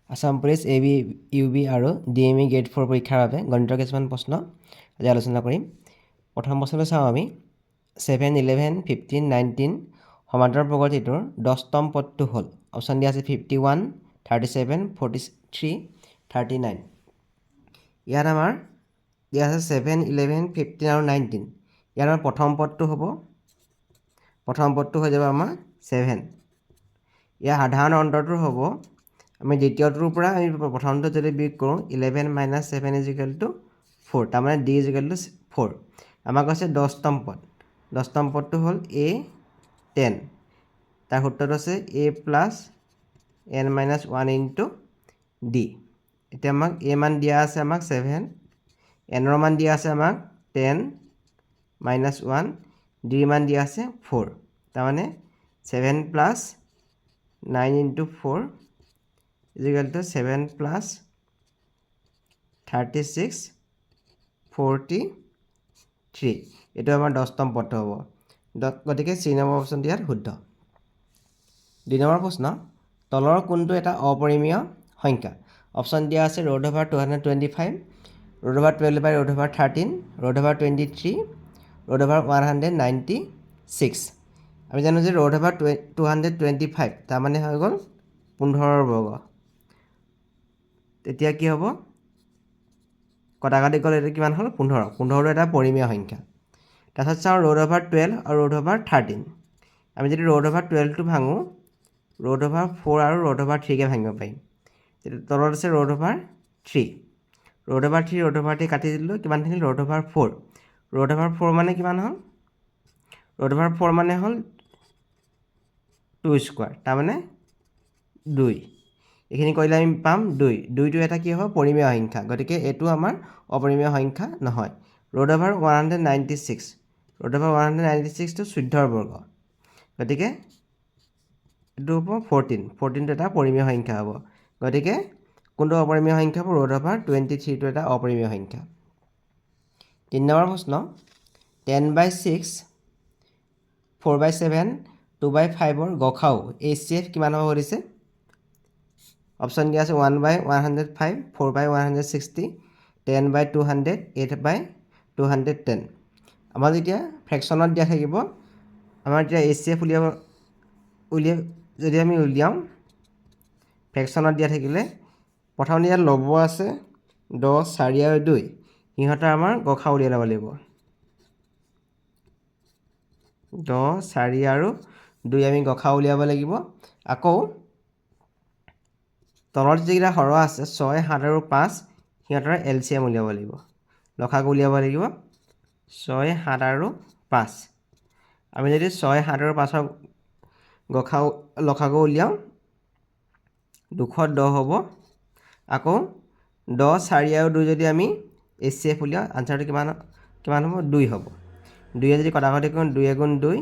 Assam police AB UB আৰু DME grade 4 পৰীক্ষাৰ বাবে গণিতৰ কিছুমান প্ৰশ্ন আজি আলোচনা কৰিম। প্ৰথম প্ৰশ্নটো চাওঁ আমি 7, 11, 15, 19 সমান্তৰাল প্ৰগতিটোৰ 10তম পদটো হ'ল অপশ্যন দিয়া আছে 51, 37, 43, 39। ইয়াত আমাৰ দিয়া আছে 7, 11, 15 আৰু 19। ইয়াত আমাৰ প্ৰথম পদটো হৈ যাব আমাৰ 7। ইয়াৰ সাধাৰণ অন্তৰটো হ'ব আমি দ্বিতীয়টোৰ পৰা আমি প্ৰথমটো যদি বিয়োগ কৰোঁ 11 - 7 = 4, তাৰমানে D = 4। আমাক কৈছে 10তম পদ। 10তম পদটো হ'ল A10। তাৰ সূত্ৰটো আছে A + n - 1 × D। এতিয়া আমাক A মান দিয়া আছে আমাক 7, n ৰ মান দিয়া আছে আমাক 10 - 1, D মান দিয়া আছে 4। তাৰমানে 7 + 9 × 4 = 7 + 36, 43। এইটো আমাৰ 10তম পদটো হ'ব। গতিকে C নম্বৰ অপশ্যনটো ইয়াত শুদ্ধ। 2 নম্বৰ প্ৰশ্ন, তলৰ কোনটো এটা অপৰিমেয় সংখ্যা? অপশ্যন দিয়া আছে √225, √12/√13, √23, √196। আমি জানো যে √225 তাৰমানে হৈ গ'ল 15 বৰ্গ। তেতিয়া কি হ'ব? কটাকটি গ'ল, এইটো কিমান হ'ল? 15। 15টো এটা পৰিমেয় সংখ্যা। তাৰপিছত চাওঁ √12 আৰু √13। আমি যদি √12টো ভাঙোঁ √4 আৰু √3কে ভাঙিব পাৰিম। তলত আছে √3। √3 কাটি দিলোঁ, কিমান থাকিল? √4। √4 মানে কিমান হ'ল? √4 মানে হ'ল 2², তাৰমানে 2। এইখিনি কৰিলে আমি পাম 2। 2টো এটা কি হ'ব? পৰিমেয় সংখ্যা। গতিকে এইটো আমাৰ অপৰিমেয় সংখ্যা নহয়। √196। √196টো 14ৰ বৰ্গ। গতিকে এইটো হ'ব 14। 14টো এটা পৰিমেয় সংখ্যা হ'ব। গতিকে কোনটো অপৰিমেয় সংখ্যা হ'ব? √23টো এটা অপৰিমেয় সংখ্যা। 3 নম্বৰ প্ৰশ্ন, 10/6, 4/7, 2/5ৰ গসাউ HCF কিমান হ'ব সুধিছে? অপশ্যন দিয়া আছে 1/105, 4/160, 10/200, 8/210। আমাৰ যেতিয়া ফ্ৰেকশ্যনত দিয়া থাকিব, আমাৰ এতিয়া HCF যদি আমি উলিয়াওঁ, ফ্ৰেকশ্যনত দিয়া থাকিলে প্ৰথমতে ইয়াত লব আছে 10, 4 আৰু 2। সিহঁতৰ আমাৰ গসাউ উলিয়াই ল'ব লাগিব। 10, 4 আৰু 2 আমি গসাউ উলিয়াব লাগিব। আকৌ তলত যিকেইটা হৰ আছে 6, 7 আৰু 5, সিহঁতৰ LCM উলিয়াব লাগিব। লসাগু উলিয়াব লাগিব 6, 7 আৰু 5। আমি যদি 6, 7 আৰু 5ৰ লসাগু উলিয়াওঁ 210 হ'ব। আকৌ 10, 4 আৰু 2 যদি আমি HCF উলিয়াওঁ, আনচাৰটো কিমান হ'ব? 2 হ'ব। 2 যদি কটাকটি কৰোঁ 2 × 2,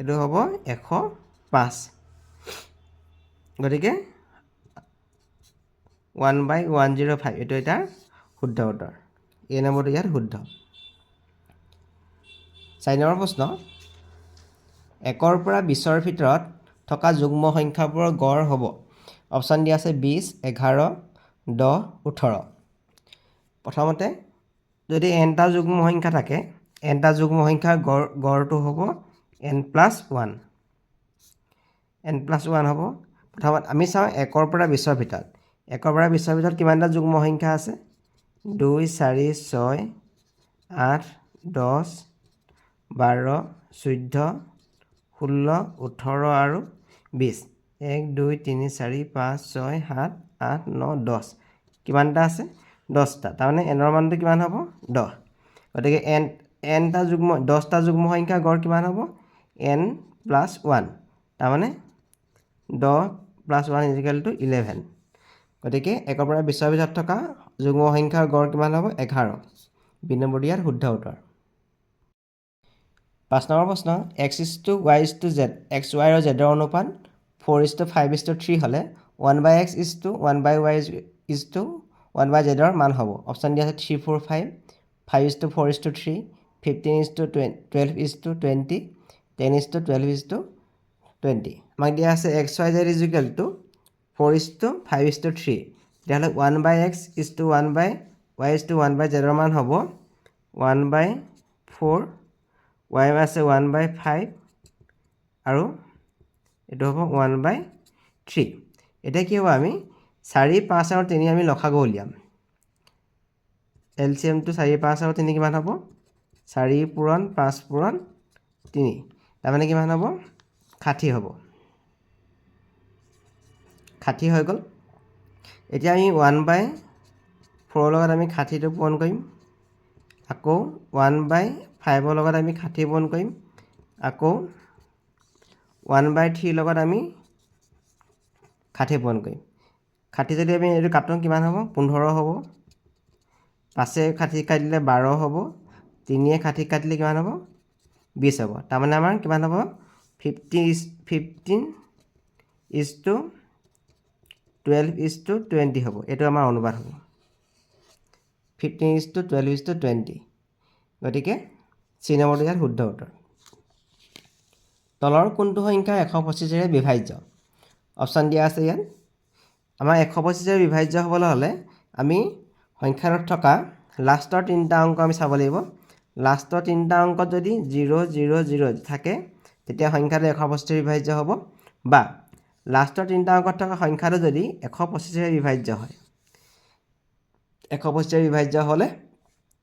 এইটো হ'ব 105। গতিকে 1/105 এইটো এটা শুদ্ধ উত্তৰ। A নম্বৰটো ইয়াত শুদ্ধ। 4 নম্বৰ প্ৰশ্ন, 1ৰ পৰা 20ৰ ভিতৰত থকা যুগ্ম সংখ্যাবোৰৰ গড় হ'ব। অপশ্যন দিয়া আছে 20, 11, 10, 18। প্ৰথমতে যদি nটা যুগ্ম সংখ্যা থাকে, nটা যুগ্ম সংখ্যাৰ গড়টো হ'ব n+1। n+1 হ'ব। প্ৰথমত আমি চাওঁ 1ৰ পৰা 20ৰ ভিতৰত। 1ৰ পৰা 20ৰ ভিতৰত কিমানটা যুগ্ম সংখ্যা আছে? 2, 4, 6, 8, 10, 12, 14, 16, 18 আৰু 20। 1, 2, 3, 4, 5, 6, 7, 8, 9, 10। কিমানটা আছে? 10টা। তাৰমানে n ৰ মানটো কিমান হ'ব? 10। গতিকে nটা 10টা যুগ্ম সংখ্যাৰ গড় কিমান হ'ব? n+1। তাৰমানে 10 + 1 = 11। গতিকে 1ৰ পৰা 20ৰ ভিতৰত থকা যুগ্ম সংখ্যাৰ গড় কিমান হ'ব? 11। বি নম্বৰটো ইয়াত শুদ্ধ উত্তৰ। 5 নম্বৰ প্ৰশ্ন, x:y:z, xy আৰু z ৰ অনুপাত 4:5:3 হ'লে 1/x, 1/y, 1/z ৰ মান হ'ব। অপশ্যন দিয়া আছে 3, 4, 5, 5:4:3, 15:12:20, 10:12:20। আমাক দিয়া আছে xyz = 4:5:3 তেতিয়াহ'লে 1/x = 1/y = 1/z মান হ'ব 1/4 y আছে 1/5 আৰু এইটো হ'ব 1/3 এতিয়া কি হ'ব আমি 4 5 আৰু 3 আমি লসাগু উলিয়াম এলচিএমটো 4 5 আৰু 3 কিমান হ'ব 4 পূৰণ 5 পূৰণ 3 তাৰমানে কিমান হ'ব 60 হ'ব 60 হৈ গ'ল এতিয়া আমি 1/4 লগত আমি 60টো পূৰণ কৰিম আকৌ 1/5 লগত আমি 60 পূৰণ কৰিম আকৌ 1/3 লগত আমি 60 পূৰণ কৰিম 60 যদি আমি এইটো কাটো কিমান হ'ব 15 হ'ব 5 60 কাটিলে 12 হ'ব 3 60 কাটিলে কিমান হ'ব 20 হ'ব তাৰমানে আমাৰ কিমান হ'ব 15:12:20 হ'ব এইটো আমাৰ অনুপাত হ'ব 15:12:20 গতিকে চি নম্বৰটো ইয়াত শুদ্ধ উত্তৰ তলৰ কোনটো সংখ্যা 125ৰে বিভাজ্য অপশ্যন দিয়া আছে ইয়াত আমাৰ 125ৰে বিভাজ্য হ'বলৈ হ'লে আমি সংখ্যাটোত থকা লাষ্টৰ 3টা অংক আমি চাব লাগিব লাষ্টৰ 3টা অংকত যদি 0 0 0 থাকে তেতিয়া সংখ্যাটো 125ৰে বিভাজ্য হ'ব বা লাষ্টৰ 3টা অংকত থকা সংখ্যাটো যদি 125ৰে বিভাজ্য হয় 125ৰে বিভাজ্য হ'লে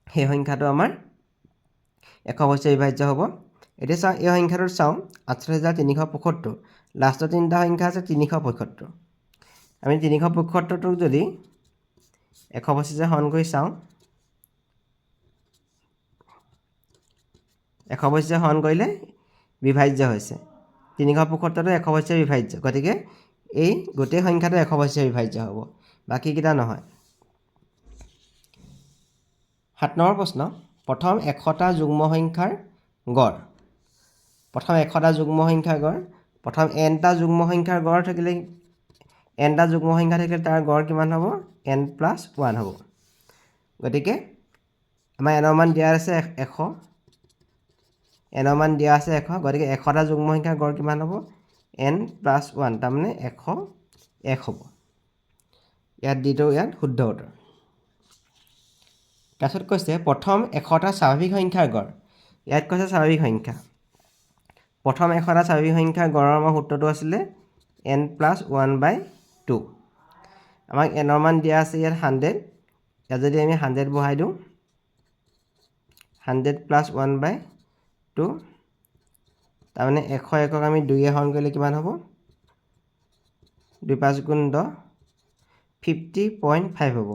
সেই সংখ্যাটো আমাৰ 125ৰে বিভাজ্য হ'ব এতিয়া চাওঁ এই সংখ্যাটোত চাওঁ 68,375 লাষ্টৰ 3টা সংখ্যা আছে 375 আমি 375টোক যদি 125ৰে হৰণ কৰি চাওঁ 125ৰে হৰণ কৰিলে বিভাজ্য হৈছে 375টো 125ৰে বিভাজ্য গতিকে এই গোটেই সংখ্যাটো 125ৰে বিভাজ্য হ'ব বাকীকেইটা নহয় 7 নম্বৰ প্ৰশ্ন প্ৰথম 100টা যুগ্ম সংখ্যাৰ গড় প্ৰথম 100টা যুগ্ম সংখ্যাৰ গড় প্ৰথম nটা যুগ্ম সংখ্যাৰ গড় থাকিলে nটা যুগ্ম সংখ্যা থাকিলে তাৰ গড় কিমান হ'ব n+1 হ'ব গতিকে আমাৰ n মান দিয়া আছে 100 n মান দিয়া আছে 100 গতিকে 100টা যুগ্ম সংখ্যাৰ গড় কিমান হ'ব n+1 তাৰমানে 101 হ'ব ইয়াত দিটো ইয়াত শুদ্ধ উত্তৰ তাৰপিছত কৈছে প্ৰথম 100টা স্বাভাৱিক সংখ্যাৰ গড় ইয়াত কৈছে স্বাভাৱিক সংখ্যা প্ৰথম 100টা স্বাভাৱিক সংখ্যাৰ গড়ৰ আমাৰ সূত্ৰটো আছিলে n+1/2 আমাক n মান দিয়া আছে ইয়াত 100 ইয়াত যদি আমি 100 বহাই দিওঁ 100 + 1/2 তাৰমানে 101ক আমি 2 হৰণ কৰিলে কিমান হ'ব 2 5 × 10 50.5 হ'ব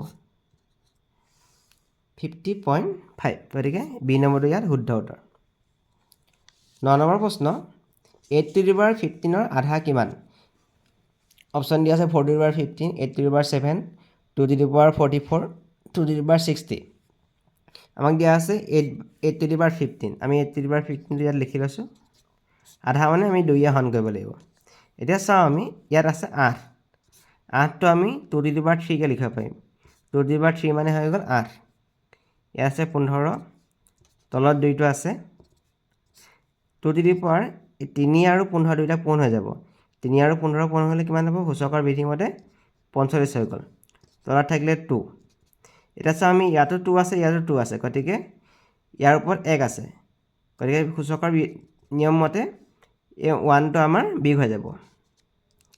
50.5 গতিকে বি নম্বৰটো ইয়াত শুদ্ধ উত্তৰ 9 নম্বৰ প্ৰশ্ন 8^15 আধা কিমান অপশ্যন দিয়া আছে 4^15 8^7 2^44 2^60 আমাক দিয়া আছে 8^15 আমি 8^15 ইয়াত লিখি লৈছোঁ আধা মানে আমি 2 হৰণ কৰিব লাগিব এতিয়া চাওঁ আমি ইয়াত আছে 8 8টো আমি 2^3 কে লিখিব পাৰিম 2^3 মানে হৈ গ'ল 8 ইয়াত আছে 15 তলত 2টো আছে 2^3 আৰু 15 দুইটা পূৰণ হৈ যাব 3 আৰু 15 পূৰণ হ'লে কিমান হ'ব সূচকৰ বিধিমতে 45 হৈ গ'ল তলত থাকিলে 2 এতিয়া চাওঁ আমি ইয়াতো 2 আছে ইয়াতো 2 আছে গতিকে ইয়াৰ ওপৰত 1 আছে গতিকে সূচকৰ নিয়ম মতে এই 1টো আমাৰ বিয়োগ হৈ যাব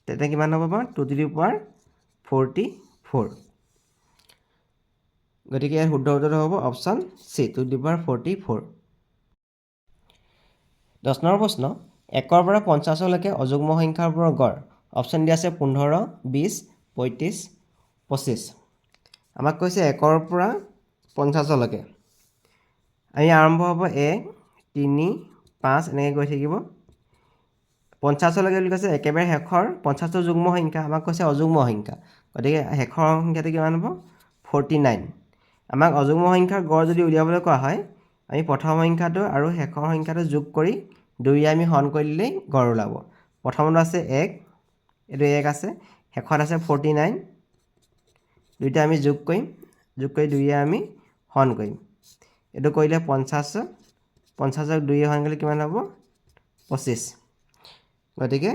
তেতিয়া কিমান হ'ব বাৰু 2^44 গতিকে ইয়াৰ শুদ্ধ উত্তৰটো হ'ব অপশ্যন চি 2^44 10 নম্বৰ প্ৰশ্ন 1ৰ পৰা 50লৈকে অযুগ্ম সংখ্যাবোৰৰ গড় অপশ্যন দিয়া আছে 15 20 35 25 আমাক কৈছে 1ৰ পৰা 50লৈকে আমি আৰম্ভ হ'ব 1 3 5 এনেকৈ গৈ থাকিব 50লৈকে বুলি কৈছে একেবাৰে শেষৰ 50টো যুগ্ম সংখ্যা আমাক কৈছে অযুগ্ম সংখ্যা গতিকে শেষৰ সংখ্যাটো কিমান হ'ব 49 আমাক অযুগ্ম সংখ্যাৰ গড় যদি উলিয়াবলৈ কোৱা হয় আমি প্ৰথম সংখ্যাটো আৰু শেষৰ সংখ্যাটো যোগ কৰি 2 আমি হৰণ কৰি দিলেই গড় ওলাব প্ৰথমটো আছে 1 এইটো 1 আছে শেষত আছে 49 দুইটা আমি যোগ কৰিম যোগ কৰি 2 আমি হৰণ কৰিম এইটো কৰিলে 50 50ক 2 হৰণ কৰিলে কিমান হ'ব 25 গতিকে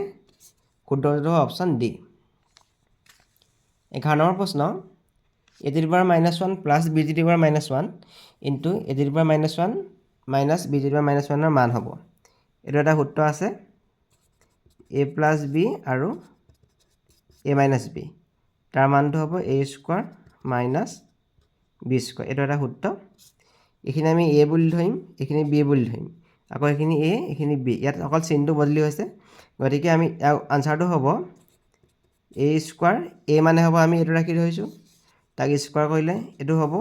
শুদ্ধ উত্তৰ অপশ্যন ডি 11 নম্বৰ প্ৰশ্ন a to the power -1 plus b to the power -1 into a to the power -1 minus b to the power -1 মান হ'ব। এইটো এটা সূত্ৰ আছে a প্লাছ b আৰু a মাইনাছ b তাৰ মানটো হ'ব a square minus b square. এইটো এটা সূত্ৰ। এইখিনি আমি a বুলি ধৰিম, এইখিনি b বুলি ধৰিম, আকৌ এইখিনি a এইখিনি b। ইয়াত অকল চিনটো বদলি হৈছে, গতিকে আমি আনচাৰটো হ'ব a স্কোৱাৰ। a মানে হ'ব আমি এইটো ৰাখি ধৰিছোঁ, তাক স্কোৱাৰ কৰিলে এইটো হ'ব,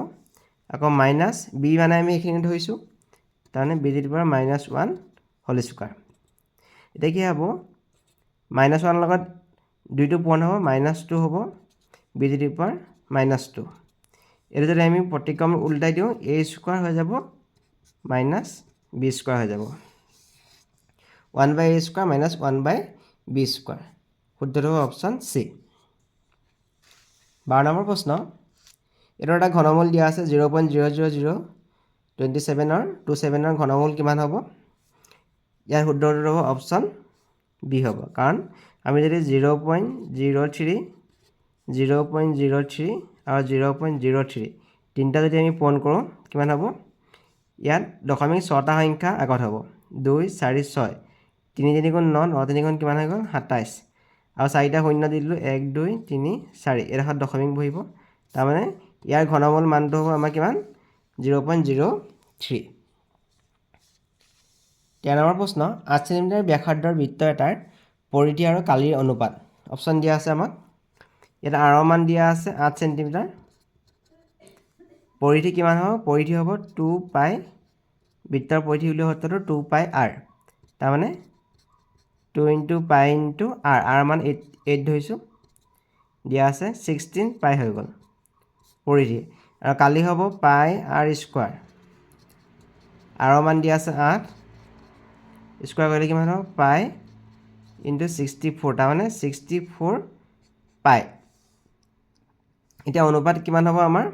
আকৌ মাইনাছ b মানে আমি এইখিনি ধৰিছোঁ, তাৰমানে b to the power -1 whole square. এতিয়া কি হ'ব -1 লগত 2টো পূৰণ হ'ব, -2 হ'ব b to the power -2। এইটো যদি আমি প্ৰতিক্ৰম উল্টাই দিওঁ a স্কোৱাৰ হৈ যাব মাইনাছ b স্কোৱাৰ হৈ যাব, 1/a square minus 1/b square. শুদ্ধটো হ'ব অপশ্যন চি। 12 নম্বৰ প্ৰশ্ন এইটো এটা ঘনমূল দিয়া আছে 0.00027ৰ ঘনমূল কিমান হ'ব? ইয়াৰ শুদ্ধটো হ'ব অপশ্যন বি হ'ব, কাৰণ আমি যদি 0.03 আৰু 0.03 তিনিটা যদি আমি পূৰণ কৰোঁ কিমান হ'ব? ইয়াত 0.6টা সংখ্যা আগত হ'ব, 2 4 6, 3 3 গুণ 9, 9 3 গুণ কিমান হৈ গ'ল 27, আৰু 4টা শূন্য দি দিলোঁ 1 2 3 4, এডোখৰত দশমিক বহিব, তাৰমানে ইয়াৰ ঘনমূল মানটো হ'ব আমাৰ কিমান 0.03। 13 নম্বৰ প্ৰশ্ন 8 চেণ্টিমিটাৰ ব্যাসাৰ্ধৰ বৃত্ত এটাৰ পৰিধি আৰু কালিৰ অনুপাত। অপশ্যন দিয়া আছে আমাক। ইয়াত আৰৰ মান দিয়া আছে 8 চেণ্টিমিটাৰ, পৰিধি কিমান হ'ব? পৰিধি হ'ব 2π, বৃত্তৰ পৰিধি উলিওৱা সূত্ৰটো 2πr, তাৰমানে 2 × π × r, r মান 8 ধৰিছোঁ, দিয়া আছে 16π হৈ গ'ল পৰিধি, আৰু কালি হ'ব πr স্কোৱাৰ, আৰৰ মান দিয়া আছে 8, স্কোৱাৰ কৰিলে কিমান হ'ব π × 64, তাৰমানে 64π। এতিয়া অনুপাত কিমান হ'ব আমাৰ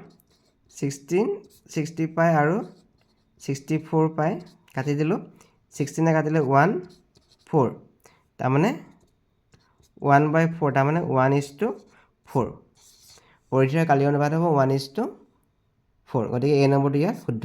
60π আৰু 64π কাটি দিলোঁ, 16 কাটিলে 1 4, তাৰমানে 1/4, তাৰমানে 1:4। পৰিধিৰ কালিৰ অনুপাত হ'ব 1:4, গতিকে এই নম্বৰটো ইয়াত শুদ্ধ।